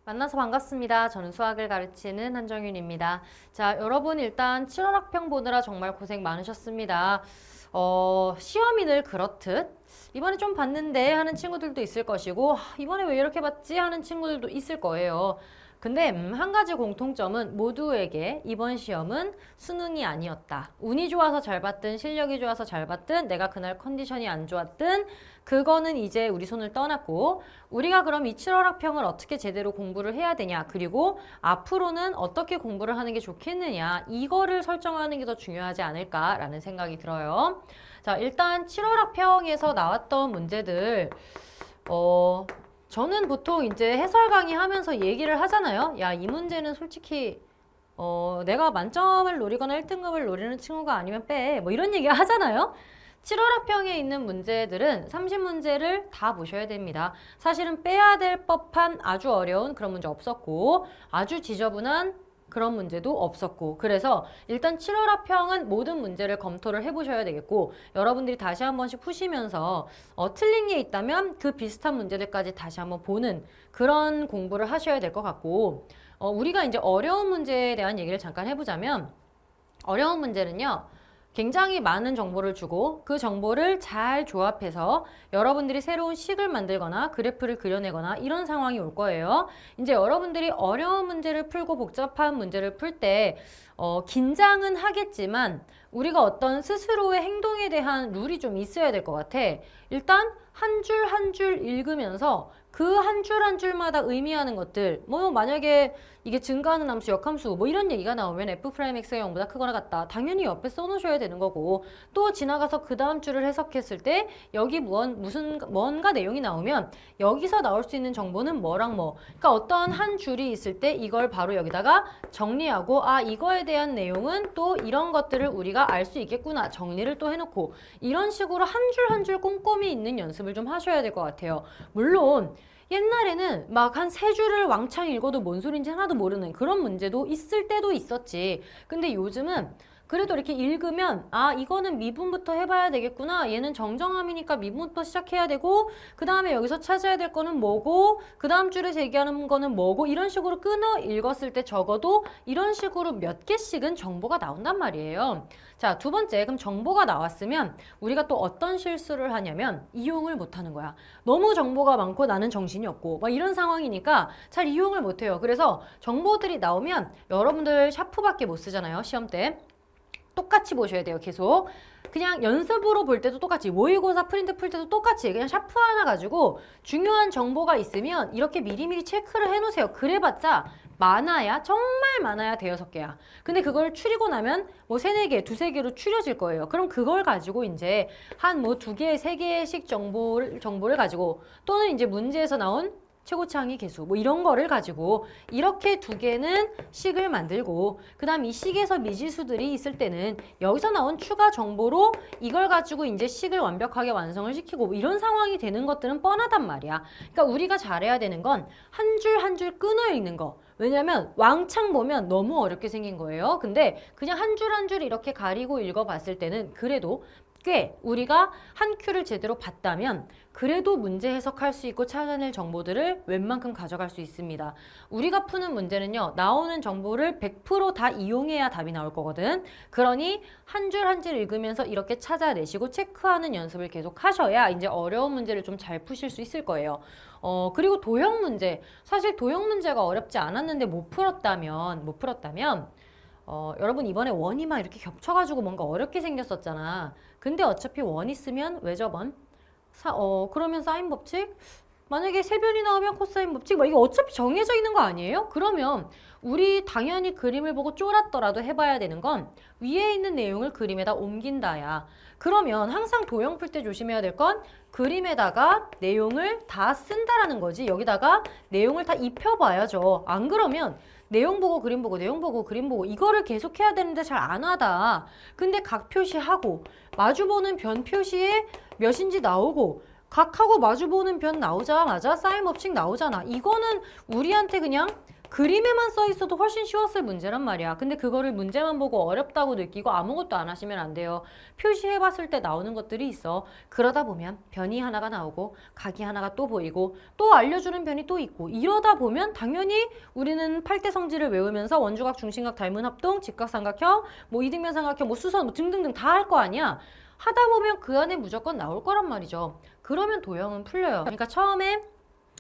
만나서 반갑습니다. 저는 수학을 가르치는 한정윤입니다. 자, 여러분 일단 7월 학평 보느라 정말 고생 많으셨습니다. 시험이 늘 그렇듯 이번에 좀 봤는데 하는 친구들도 있을 것이고 이번에 왜 이렇게 봤지 하는 친구들도 있을 거예요. 근데 한 가지 공통점은 모두에게 이번 시험은 수능이 아니었다. 운이 좋아서 잘 봤든 실력이 좋아서 잘 봤든 내가 그날 컨디션이 안 좋았든 그거는 이제 우리 손을 떠났고 우리가 그럼 이 7월 학평을 어떻게 제대로 공부를 해야 되냐 그리고 앞으로는 어떻게 공부를 하는 게 좋겠느냐 이거를 설정하는 게 더 중요하지 않을까라는 생각이 들어요. 자, 일단 7월 학평에서 나왔던 문제들 저는 보통 이제 해설 강의 하면서 얘기를 하잖아요. 야, 이 문제는 솔직히 내가 만점을 노리거나 1등급을 노리는 친구가 아니면 빼. 뭐 이런 얘기 하잖아요. 7월 학평에 있는 문제들은 30문제를 다 보셔야 됩니다. 사실은 빼야 될 법한 아주 어려운 그런 문제 없었고 아주 지저분한 그런 문제도 없었고 그래서 일단 7월 학평은 모든 문제를 검토를 해보셔야 되겠고 여러분들이 다시 한 번씩 푸시면서 틀린 게 있다면 그 비슷한 문제들까지 다시 한번 보는 그런 공부를 하셔야 될 것 같고 우리가 이제 어려운 문제에 대한 얘기를 잠깐 해보자면 어려운 문제는요. 굉장히 많은 정보를 주고 그 정보를 잘 조합해서 여러분들이 새로운 식을 만들거나 그래프를 그려내거나 이런 상황이 올 거예요. 이제 여러분들이 어려운 문제를 풀고 복잡한 문제를 풀 때 긴장은 하겠지만 우리가 어떤 스스로의 행동에 대한 룰이 좀 있어야 될 것 같아. 일단 한 줄 한 줄 읽으면서 그 한 줄 한 줄마다 의미하는 것들 뭐 만약에 이게 증가하는 함수, 역함수 뭐 이런 얘기가 나오면 F'X가 0보다 크거나 같다. 당연히 옆에 써놓으셔야 되는 거고 또 지나가서 그 다음 줄을 해석했을 때 여기 뭔가 내용이 나오면 여기서 나올 수 있는 정보는 뭐랑 뭐 그러니까 어떤 한 줄이 있을 때 이걸 바로 여기다가 정리하고 이거에 대한 내용은 또 이런 것들을 우리가 알 수 있겠구나 정리를 또 해놓고 이런 식으로 한 줄 한 줄 꼼꼼히 읽는 연습을 좀 하셔야 될 것 같아요. 물론 옛날에는 막 한 세 줄을 왕창 읽어도 뭔 소린지 하나도 모르는 그런 문제도 있을 때도 있었지. 근데 요즘은 그래도 이렇게 읽으면 이거는 미분부터 해봐야 되겠구나. 얘는 정정함이니까 미분부터 시작해야 되고 그 다음에 여기서 찾아야 될 거는 뭐고 그 다음 줄에서 얘기하는 거는 뭐고 이런 식으로 끊어 읽었을 때 적어도 이런 식으로 몇 개씩은 정보가 나온단 말이에요. 자, 두 번째, 그럼 정보가 나왔으면 우리가 또 어떤 실수를 하냐면 이용을 못하는 거야. 너무 정보가 많고 나는 정신이 없고 막 이런 상황이니까 잘 이용을 못해요. 그래서 정보들이 나오면 여러분들 샤프밖에 못 쓰잖아요. 시험 때. 똑같이 보셔야 돼요. 계속. 그냥 연습으로 볼 때도 똑같이 모의고사 프린트 풀 때도 똑같이 그냥 샤프 하나 가지고 중요한 정보가 있으면 이렇게 미리미리 체크를 해놓으세요. 그래봤자 많아야 정말 많아야 대여섯 개야. 근데 그걸 추리고 나면 뭐 세네 개, 두세 개로 추려질 거예요. 그럼 그걸 가지고 이제 한 뭐 두 개, 세 개씩 정보를 가지고 또는 이제 문제에서 나온 최고차항의 개수 뭐 이런 거를 가지고 이렇게 두 개는 식을 만들고 그 다음 이 식에서 미지수들이 있을 때는 여기서 나온 추가 정보로 이걸 가지고 이제 식을 완벽하게 완성을 시키고 뭐 이런 상황이 되는 것들은 뻔하단 말이야. 그러니까 우리가 잘해야 되는 건 한 줄 한 줄 끊어 읽는 거. 왜냐면 왕창 보면 너무 어렵게 생긴 거예요. 근데 그냥 한 줄 한 줄 이렇게 가리고 읽어봤을 때는 그래도 꽤 우리가 한 큐를 제대로 봤다면 그래도 문제 해석할 수 있고 찾아낼 정보들을 웬만큼 가져갈 수 있습니다. 우리가 푸는 문제는요. 나오는 정보를 100%다 이용해야 답이 나올 거거든. 그러니 한 줄 한 줄 읽으면서 이렇게 찾아내시고 체크하는 연습을 계속 하셔야 이제 어려운 문제를 좀 잘 푸실 수 있을 거예요. 그리고 도형 문제. 사실 도형 문제가 어렵지 않았는데 못 풀었다면 여러분 이번에 원이 막 이렇게 겹쳐가지고 뭔가 어렵게 생겼었잖아. 근데 어차피 원 있으면 왜 저번? 그러면 사인 법칙? 만약에 세변이 나오면 코사인 법칙? 막 이게 어차피 정해져 있는 거 아니에요? 그러면 우리 당연히 그림을 보고 쫄았더라도 해봐야 되는 건 위에 있는 내용을 그림에다 옮긴다야. 그러면 항상 도형 풀 때 조심해야 될 건 그림에다가 내용을 다 쓴다라는 거지. 여기다가 내용을 다 입혀봐야죠. 안 그러면 내용 보고 그림 보고 내용 보고 그림 보고 이거를 계속 해야 되는데 잘 안 하다. 근데 각 표시하고 마주보는 변 표시에 몇인지 나오고 각하고 마주보는 변 나오자마자 사인 법칙 나오잖아. 이거는 우리한테 그냥 그림에만 써 있어도 훨씬 쉬웠을 문제란 말이야. 근데 그거를 문제만 보고 어렵다고 느끼고 아무것도 안 하시면 안 돼요. 표시해봤을 때 나오는 것들이 있어. 그러다 보면 변이 하나가 나오고 각이 하나가 또 보이고 또 알려주는 변이 또 있고 이러다 보면 당연히 우리는 8대 성질을 외우면서 원주각, 중심각, 닮은 합동, 직각삼각형, 뭐 이등변 삼각형, 뭐 수선 뭐 등등등 다 할 거 아니야. 하다 보면 그 안에 무조건 나올 거란 말이죠. 그러면 도형은 풀려요. 그러니까 처음에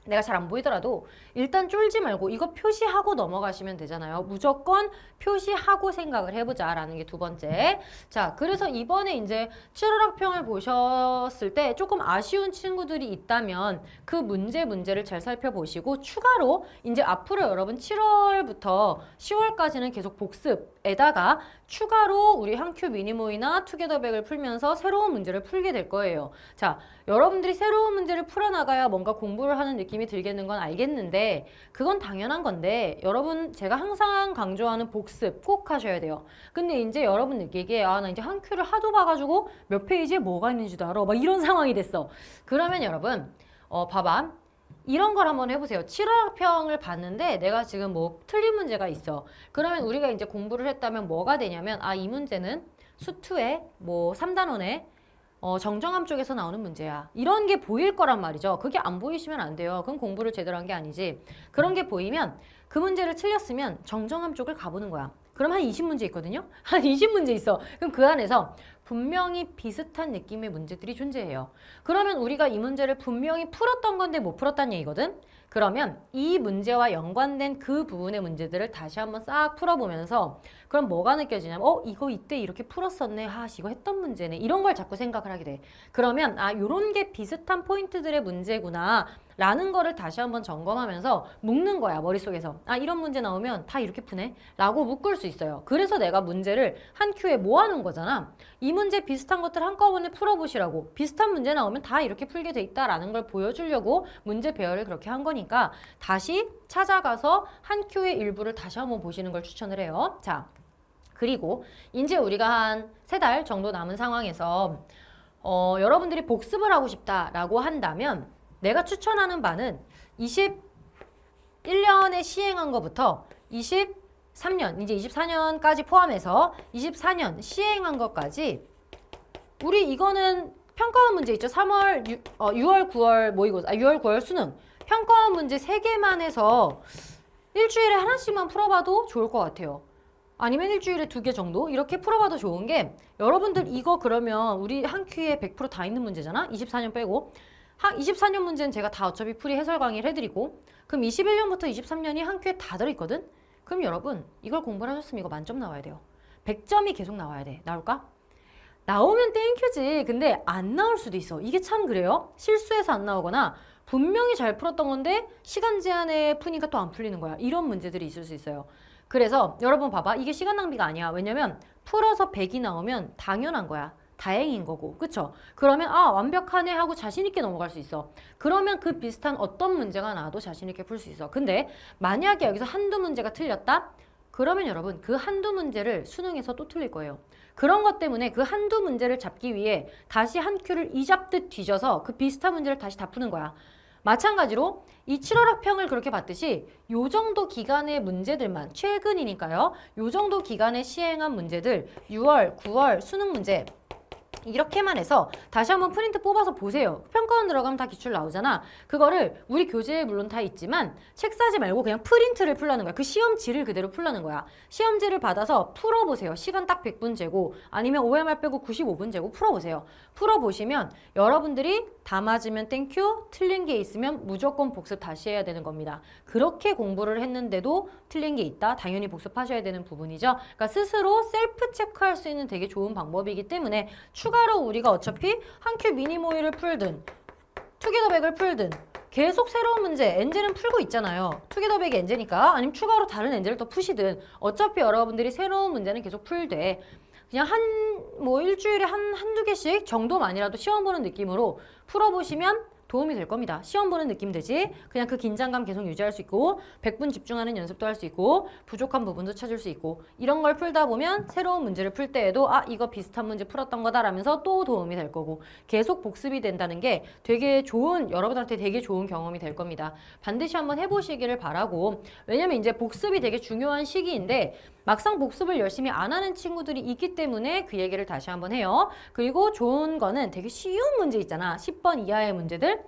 내가 잘 안 보이더라도 일단 쫄지 말고 이거 표시하고 넘어가시면 되잖아요. 무조건 표시하고 생각을 해보자라는 게 두 번째. 자, 그래서 이번에 이제 7월학평을 보셨을 때 조금 아쉬운 친구들이 있다면 그 문제를 잘 살펴보시고 추가로 이제 앞으로 여러분 7월부터 10월까지는 계속 복습에다가 추가로 우리 한큐 미니모이나 투게더백을 풀면서 새로운 문제를 풀게 될 거예요. 자, 여러분들이 새로운 문제를 풀어나가야 뭔가 공부를 하는 느낌이 들겠는 건 알겠는데 그건 당연한 건데 여러분 제가 항상 강조하는 복습 꼭 하셔야 돼요. 근데 이제 여러분 느끼기에 아, 나 이제 한 큐를 하도 봐가지고 몇 페이지에 뭐가 있는지도 알아. 막 이런 상황이 됐어. 그러면 여러분 봐봐. 이런 걸 한번 해보세요. 7월평을 봤는데 내가 지금 뭐 틀린 문제가 있어. 그러면 우리가 이제 공부를 했다면 뭐가 되냐면 아, 이 문제는 수2에 뭐 3단원에 정정함 쪽에서 나오는 문제야. 이런 게 보일 거란 말이죠. 그게 안 보이시면 안 돼요. 그럼 공부를 제대로 한 게 아니지. 그런 게 보이면 그 문제를 틀렸으면 정정함 쪽을 가보는 거야. 그럼 한 20문제 있거든요? 한 20문제 있어. 그럼 그 안에서 분명히 비슷한 느낌의 문제들이 존재해요. 그러면 우리가 이 문제를 분명히 풀었던 건데 못 풀었다는 얘기거든? 그러면 이 문제와 연관된 그 부분의 문제들을 다시 한번 싹 풀어보면서 그럼 뭐가 느껴지냐면 이거 이때 이렇게 풀었었네. 이거 했던 문제네. 이런 걸 자꾸 생각을 하게 돼. 그러면 요런 게 비슷한 포인트들의 문제구나 라는 거를 다시 한번 점검하면서 묶는 거야. 머릿속에서. 이런 문제 나오면 다 이렇게 푸네 라고 묶을 수 있어요. 그래서 내가 문제를 한 큐에 모아놓은 거잖아. 이 문제 비슷한 것들 한꺼번에 풀어보시라고. 비슷한 문제 나오면 다 이렇게 풀게 돼 있다라는 걸 보여주려고 문제 배열을 그렇게 한 거니까 다시 찾아가서 한 큐의 일부를 다시 한번 보시는 걸 추천을 해요. 자, 그리고 이제 우리가 한 3달 정도 남은 상황에서 여러분들이 복습을 하고 싶다라고 한다면 내가 추천하는 바는 21년에 시행한 것부터 23년, 이제 24년까지 포함해서 24년 시행한 것까지 우리 이거는 평가원 문제 있죠. 6월, 9월 모의고사, 6월, 9월 수능 평가원 문제 3개만 해서 일주일에 하나씩만 풀어봐도 좋을 것 같아요. 아니면 일주일에 2개 정도 이렇게 풀어봐도 좋은 게 여러분들 이거 그러면 우리 한 큐에 100% 다 있는 문제잖아. 24년 빼고 24년 문제는 제가 다 어차피 풀이 해설 강의를 해드리고 그럼 21년부터 23년이 한 큐에 다 들어있거든. 그럼 여러분 이걸 공부를 하셨으면 이거 만점 나와야 돼요. 100점이 계속 나와야 돼. 나올까? 나오면 땡큐지. 근데 안 나올 수도 있어. 이게 참 그래요. 실수해서 안 나오거나 분명히 잘 풀었던 건데 시간 제한에 푸니까 또 안 풀리는 거야. 이런 문제들이 있을 수 있어요. 그래서 여러분 봐봐. 이게 시간 낭비가 아니야. 왜냐면 풀어서 100이 나오면 당연한 거야. 다행인 거고. 그쵸? 그러면 완벽하네 하고 자신 있게 넘어갈 수 있어. 그러면 그 비슷한 어떤 문제가 나와도 자신 있게 풀 수 있어. 근데 만약에 여기서 한두 문제가 틀렸다? 그러면 여러분 그 한두 문제를 수능에서 또 틀릴 거예요. 그런 것 때문에 그 한두 문제를 잡기 위해 다시 한 큐를 이잡듯 뒤져서 그 비슷한 문제를 다시 다 푸는 거야. 마찬가지로 이 7월학평을 그렇게 봤듯이 요 정도 기간의 문제들만 최근이니까요. 요 정도 기간에 시행한 문제들 6월, 9월 수능 문제 이렇게만 해서 다시 한번 프린트 뽑아서 보세요. 평가원 들어가면 다 기출 나오잖아. 그거를 우리 교재에 물론 다 있지만 책 사지 말고 그냥 프린트를 풀라는 거야. 그 시험지를 그대로 풀라는 거야. 시험지를 받아서 풀어보세요. 시간 딱 100분 재고 아니면 OMR 빼고 95분 재고 풀어보세요. 풀어보시면 여러분들이 다 맞으면 땡큐, 틀린 게 있으면 무조건 복습 다시 해야 되는 겁니다. 그렇게 공부를 했는데도 틀린 게 있다? 당연히 복습하셔야 되는 부분이죠. 그러니까 스스로 셀프 체크할 수 있는 되게 좋은 방법이기 때문에 추가로 우리가 어차피 한 큐 미니모이를 풀든 투게더백을 풀든 계속 새로운 문제, 엔제는 풀고 있잖아요. 투게더백이 엔제니까 아니면 추가로 다른 엔제를 더 푸시든 어차피 여러분들이 새로운 문제는 계속 풀되 그냥 일주일에 한두 개씩 정도만이라도 시험 보는 느낌으로 풀어보시면 도움이 될 겁니다. 시험 보는 느낌 되지? 그냥 그 긴장감 계속 유지할 수 있고 100분 집중하는 연습도 할 수 있고 부족한 부분도 찾을 수 있고 이런 걸 풀다 보면 새로운 문제를 풀 때에도 아 이거 비슷한 문제 풀었던 거다 라면서 또 도움이 될 거고 계속 복습이 된다는 게 되게 좋은 여러분한테 되게 좋은 경험이 될 겁니다. 반드시 한번 해보시기를 바라고 왜냐면 이제 복습이 되게 중요한 시기인데 막상 복습을 열심히 안 하는 친구들이 있기 때문에 그 얘기를 다시 한번 해요. 그리고 좋은 거는 되게 쉬운 문제 있잖아. 10번 이하의 문제들.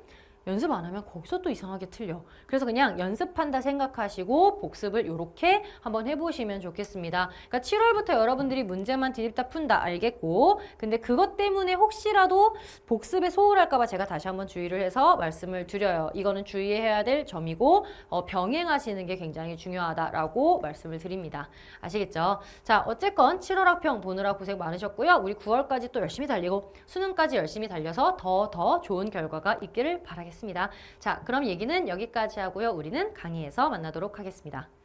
연습 안 하면 거기서 또 이상하게 틀려. 그래서 그냥 연습한다 생각하시고 복습을 이렇게 한번 해보시면 좋겠습니다. 그러니까 7월부터 여러분들이 문제만 뒤집다 푼다 알겠고 근데 그것 때문에 혹시라도 복습에 소홀할까 봐 제가 다시 한번 주의를 해서 말씀을 드려요. 이거는 주의해야 될 점이고 병행하시는 게 굉장히 중요하다라고 말씀을 드립니다. 아시겠죠? 자, 어쨌건 7월 학평 보느라 고생 많으셨고요. 우리 9월까지 또 열심히 달리고 수능까지 열심히 달려서 더 좋은 결과가 있기를 바라겠습니다. 자, 그럼 얘기는 여기까지 하고요. 우리는 강의에서 만나도록 하겠습니다.